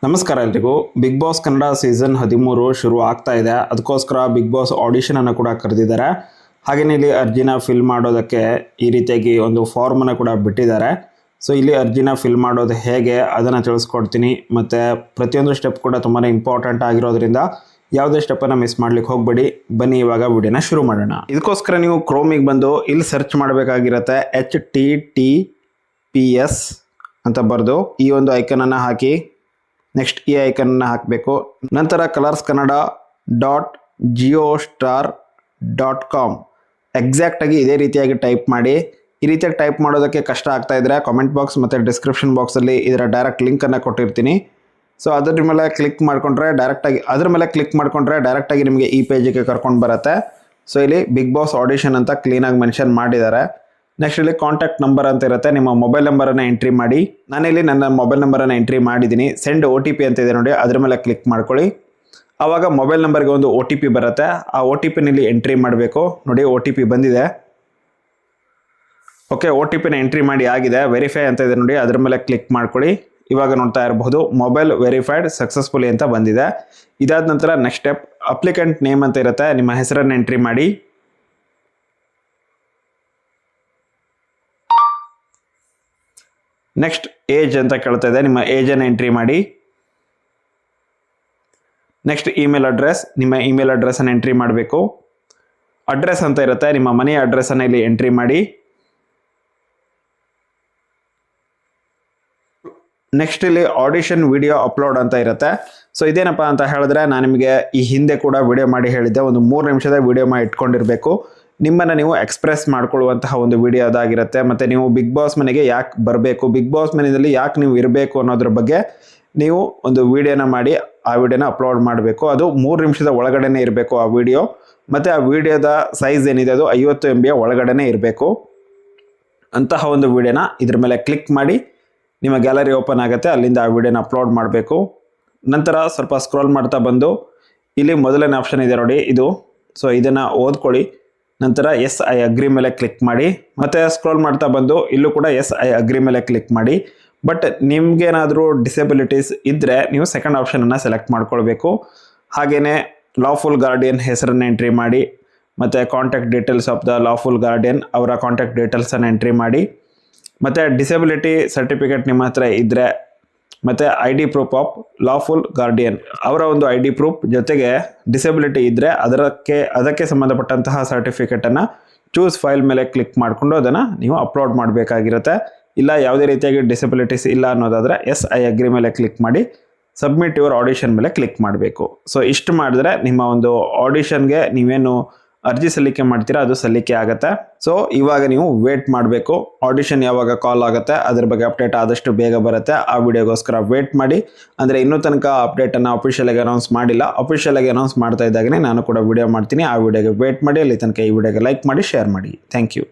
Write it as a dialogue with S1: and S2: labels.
S1: ನಮಸ್ಕಾರ ಎಲ್ರಿಗೂ. Big boss Kannada season 13 ಶುರು ಆಗ್ತಾ ಇದೆ. ಅದಕ್ಕೋಸ್ಕರ ಬಿಗ್ ಬಾಸ್ ಆಡಿಷನ್ ಅನ್ನು ಕೂಡ ಕರೆದಿದ್ದಾರೆ. ಹಾಗೆಯೇ ಇಲ್ಲಿ ಅರ್ಜಿನ ಫಿಲ್ ಮಾಡೋದಕ್ಕೆ ಈ ರೀತಿಯಾಗಿ ಒಂದು ಫಾರ್ಮನ್ನು ಕೂಡ ಬಿಟ್ಟಿದ್ದಾರೆ. ಸೊ ಇಲ್ಲಿ ಅರ್ಜಿನ ಫಿಲ್ ಮಾಡೋದು ಹೇಗೆ ಅದನ್ನು ತಿಳಿಸ್ಕೊಡ್ತೀನಿ. ಮತ್ತು ಪ್ರತಿಯೊಂದು ಸ್ಟೆಪ್ ಕೂಡ ತುಂಬಾ ಇಂಪಾರ್ಟೆಂಟ್ ಆಗಿರೋದ್ರಿಂದ ಯಾವುದೇ ಸ್ಟೆಪ್ಪನ್ನು ಮಿಸ್ ಮಾಡ್ಲಿಕ್ಕೆ ಹೋಗಬೇಡಿ. ಬನ್ನಿ ಇವಾಗ ವಿಡಿಯೋನ ಶುರು ಮಾಡೋಣ. ಇದಕ್ಕೋಸ್ಕರ ನೀವು ಕ್ರೋಮಿಗೆ ಬಂದು ಇಲ್ಲಿ ಸರ್ಚ್ ಮಾಡಬೇಕಾಗಿರುತ್ತೆ. HTTPS ಅಂತ ಬರೆದು ಈ ಒಂದು ಐಕನನ್ನು ಹಾಕಿ, ನೆಕ್ಸ್ಟ್ ಈ ಐಕನನ್ನು ಹಾಕಬೇಕು. ನಂತರ colorskanada.geostar.com ಎಕ್ಸಾಕ್ಟಾಗಿ ಇದೇ ರೀತಿಯಾಗಿ ಟೈಪ್ ಮಾಡಿ. ಈ ರೀತಿಯಾಗಿ ಟೈಪ್ ಮಾಡೋದಕ್ಕೆ ಕಷ್ಟ ಆಗ್ತಾ ಇದ್ದರೆ ಕಾಮೆಂಟ್ ಬಾಕ್ಸ್ ಮತ್ತು ಡಿಸ್ಕ್ರಿಪ್ಷನ್ ಬಾಕ್ಸಲ್ಲಿ ಇದರ ಡೈರೆಕ್ಟ್ ಲಿಂಕನ್ನು ಕೊಟ್ಟಿರ್ತೀನಿ. ಸೊ ಅದ್ರ ಮೇಲೆ ಕ್ಲಿಕ್ ಮಾಡಿಕೊಂಡ್ರೆ ಡೈರೆಕ್ಟಾಗಿ ನಿಮಗೆ ಈ ಪೇಜಿಗೆ ಕರ್ಕೊಂಡು ಬರುತ್ತೆ. ಸೊ ಇಲ್ಲಿ ಬಿಗ್ ಬಾಸ್ ಆಡಿಷನ್ ಅಂತ ಕ್ಲೀನಾಗಿ ಮೆನ್ಷನ್ ಮಾಡಿದ್ದಾರೆ. ನೆಕ್ಸ್ಟ್ ಇಲ್ಲಿ ಕಾಂಟ್ಯಾಕ್ಟ್ ನಂಬರ್ ಅಂತ ಇರುತ್ತೆ. ನಿಮ್ಮ ಮೊಬೈಲ್ ನಂಬರನ್ನು ಎಂಟ್ರಿ ಮಾಡಿ. ನಾನಿಲ್ಲಿ ನನ್ನ ಮೊಬೈಲ್ ನಂಬರನ್ನು ಎಂಟ್ರಿ ಮಾಡಿದ್ದೀನಿ. ಸೆಂಡ್ OTP ಅಂತ ಇದೆ ನೋಡಿ, ಅದ್ರ ಮೇಲೆ ಕ್ಲಿಕ್ ಮಾಡ್ಕೊಳ್ಳಿ. ಆವಾಗ ಮೊಬೈಲ್ ನಂಬರ್ಗೆ ಒಂದು OTP ಬರುತ್ತೆ. ಆ OTPನ ಇಲ್ಲಿ ಎಂಟ್ರಿ ಮಾಡಬೇಕು. ನೋಡಿ OTP ಬಂದಿದೆ. ಓಕೆ, OTPನ ಎಂಟ್ರಿ ಮಾಡಿ ಆಗಿದೆ. ವೆರಿಫೈ ಅಂತ ಇದೆ ನೋಡಿ, ಅದ್ರ ಮೇಲೆ ಕ್ಲಿಕ್ ಮಾಡ್ಕೊಳ್ಳಿ. ಇವಾಗ ನೋಡ್ತಾ ಇರಬಹುದು ಮೊಬೈಲ್ ವೆರಿಫೈಡ್ ಸಕ್ಸಸ್ಫುಲಿ ಅಂತ ಬಂದಿದೆ. ಇದಾದ ನಂತರ ನೆಕ್ಸ್ಟ್ ಸ್ಟೆಪ್ ಅಪ್ಲಿಕೆಂಟ್ ನೇಮ್ ಅಂತ ಇರುತ್ತೆ. ನಿಮ್ಮ ಹೆಸರನ್ನು ಎಂಟ್ರಿ ಮಾಡಿ. ನೆಕ್ಸ್ಟ್ ಏಜ್ ಅಂತ ಕೇಳ್ತಾ ಇದೆ, ನಿಮ್ಮ ಏಜನ್ನು ಎಂಟ್ರಿ ಮಾಡಿ. ನೆಕ್ಸ್ಟ್ ಇಮೇಲ್ ಅಡ್ರೆಸ್, ನಿಮ್ಮ ಇಮೇಲ್ ಅಡ್ರೆಸ್ಸನ್ನು ಎಂಟ್ರಿ ಮಾಡಬೇಕು. ಅಡ್ರೆಸ್ ಅಂತ ಇರುತ್ತೆ, ನಿಮ್ಮ ಮನೆಯ ಅಡ್ರೆಸ್ಸನ್ನು ಇಲ್ಲಿ ಎಂಟ್ರಿ ಮಾಡಿ. ನೆಕ್ಸ್ಟ್ ಇಲ್ಲಿ ಆಡಿಷನ್ ವಿಡಿಯೋ ಅಪ್ಲೋಡ್ ಅಂತ ಇರುತ್ತೆ. ಸೊ ಇದೇನಪ್ಪ ಅಂತ ಹೇಳಿದ್ರೆ, ನಾನು ನಿಮಗೆ ಈ ಹಿಂದೆ ಕೂಡ ವಿಡಿಯೋ ಮಾಡಿ ಹೇಳಿದ್ದೆ. ಒಂದು 3 ನಿಮಿಷದ ವಿಡಿಯೋ ಮಾಡಿ ಇಟ್ಕೊಂಡಿರಬೇಕು. ನಿಮ್ಮನ್ನು ನೀವು ಎಕ್ಸ್ಪ್ರೆಸ್ ಮಾಡ್ಕೊಳ್ಳುವಂತಹ ಒಂದು ವಿಡಿಯೋ ಅದಾಗಿರುತ್ತೆ. ಮತ್ತು ನೀವು ಬಿಗ್ ಬಾಸ್ ಮನೆಗೆ ಯಾಕೆ ಬರಬೇಕು, ಬಿಗ್ ಬಾಸ್ ಮನೆಯಲ್ಲಿ ಯಾಕೆ ನೀವು ಇರಬೇಕು ಅನ್ನೋದ್ರ ಬಗ್ಗೆ ನೀವು ಒಂದು ವಿಡಿಯೋನ ಮಾಡಿ ಆ ವಿಡಿಯೋನ ಅಪ್ಲೋಡ್ ಮಾಡಬೇಕು. ಅದು 3 ನಿಮಿಷದ ಒಳಗಡೆನೇ ಇರಬೇಕು ಆ ವಿಡಿಯೋ. ಮತ್ತು ಆ ವಿಡಿಯೋದ ಸೈಜ್ ಏನಿದೆ ಅದು 50 MB ಒಳಗಡೆನೇ ಇರಬೇಕು. ಅಂತಹ ಒಂದು ವಿಡಿಯೋನ ಇದ್ರ ಮೇಲೆ ಕ್ಲಿಕ್ ಮಾಡಿ ನಿಮ್ಮ ಗ್ಯಾಲರಿ ಓಪನ್ ಆಗುತ್ತೆ. ಅಲ್ಲಿಂದ ಆ ವಿಡಿಯೋನ ಅಪ್ಲೋಡ್ ಮಾಡಬೇಕು. ನಂತರ ಸ್ವಲ್ಪ ಸ್ಕ್ರೋಲ್ ಮಾಡ್ತಾ ಬಂದು ಇಲ್ಲಿ ಮೊದಲನೇ ಆಪ್ಷನ್ ಇದೆ ನೋಡಿ, ಇದು. ಸೊ ಇದನ್ನು ಓದ್ಕೊಳ್ಳಿ. ನಂತರ ಎಸ್ ಐ ಅಗ್ರಿ ಮೇಲೆ ಕ್ಲಿಕ್ ಮಾಡಿ. ಮತ್ತು ಸ್ಕ್ರೋಲ್ ಮಾಡ್ತಾ ಬಂದು ಇಲ್ಲೂ ಕೂಡ ಎಸ್ ಐ ಅಗ್ರಿ ಮೇಲೆ ಕ್ಲಿಕ್ ಮಾಡಿ. ಬಟ್ ನಿಮ್ಗೇನಾದರೂ ಡಿಸೆಬಿಲಿಟೀಸ್ ಇದ್ದರೆ ನೀವು ಸೆಕೆಂಡ್ ಆಪ್ಷನನ್ನು ಸೆಲೆಕ್ಟ್ ಮಾಡ್ಕೊಳ್ಬೇಕು. ಹಾಗೆಯೇ ಲಾಫುಲ್ ಗಾರ್ಡಿಯನ್ ಹೆಸರನ್ನು ಎಂಟ್ರಿ ಮಾಡಿ. ಮತ್ತು contact details of the lawful guardian, ಅವರ ಕಾಂಟ್ಯಾಕ್ಟ್ ಡೀಟೇಲ್ಸನ್ನು ಎಂಟ್ರಿ ಮಾಡಿ. ಮತ್ತು ಡಿಸೆಬಿಲಿಟಿ ಸರ್ಟಿಫಿಕೇಟ್ ನಿಮ್ಮ ಹತ್ರ ಇದ್ದರೆ, ಮತ್ತು ID proof of lawful guardian, ಅವರ ಒಂದು ID ಪ್ರೂಫ್ ಜೊತೆಗೆ ಡಿಸೆಬಿಲಿಟಿ ಇದ್ದರೆ ಅದಕ್ಕೆ ಸಂಬಂಧಪಟ್ಟಂತಹ ಸರ್ಟಿಫಿಕೇಟನ್ನು ಚೂಸ್ ಫೈಲ್ ಮೇಲೆ ಕ್ಲಿಕ್ ಮಾಡಿಕೊಂಡು ಅದನ್ನು ನೀವು ಅಪ್ಲೋಡ್ ಮಾಡಬೇಕಾಗಿರುತ್ತೆ. ಇಲ್ಲ ಯಾವುದೇ ರೀತಿಯಾಗಿ ಡಿಸೆಬಿಲಿಟೀಸ್ ಇಲ್ಲ ಅನ್ನೋದಾದರೆ ಎಸ್ ಐ ಅಗ್ರಿ ಮೇಲೆ ಕ್ಲಿಕ್ ಮಾಡಿ ಸಬ್ಮಿಟ್ ಯುವರ್ ಆಡಿಷನ್ ಮೇಲೆ ಕ್ಲಿಕ್ ಮಾಡಬೇಕು. ಸೊ ಇಷ್ಟು ಮಾಡಿದ್ರೆ ನಿಮ್ಮ ಒಂದು ಆಡಿಷನ್ಗೆ ನೀವೇನು ಅರ್ಜಿ ಸಲ್ಲಿಕೆ ಮಾಡ್ತೀರಾ ಅದು ಸಲ್ಲಿಕೆ ಆಗುತ್ತೆ. ಸೊ ಇವಾಗ ನೀವು ವೇಟ್ ಮಾಡಬೇಕು. ಆಡಿಷನ್ ಯಾವಾಗ ಕಾಲ್ ಆಗುತ್ತೆ ಅದ್ರ ಬಗ್ಗೆ ಅಪ್ಡೇಟ್ ಆದಷ್ಟು ಬೇಗ ಬರುತ್ತೆ. ಆ ವಿಡಿಯೋಗೋಸ್ಕರ ವೇಟ್ ಮಾಡಿ. ಅಂದರೆ ಇನ್ನೂ ತನಕ ಅಪ್ಡೇಟನ್ನು ಅಫಿಷಿಯಲಾಗಿ ಅನೌನ್ಸ್ ಮಾಡಿಲ್ಲ. ಅಫಿಷಿಯಲಾಗಿ ಅನೌನ್ಸ್ ಮಾಡ್ತಾ ಇದ್ದಾಗನೇ ನಾನು ಕೂಡ ವಿಡಿಯೋ ಮಾಡ್ತೀನಿ. ಆ ವಿಡಿಯೋಗೆ ವೇಟ್ ಮಾಡಿ. ಅಲ್ಲಿ ತನಕ ಈ ವಿಡಿಯೋಗೆ ಲೈಕ್ ಮಾಡಿ, ಶೇರ್ ಮಾಡಿ. Thank you.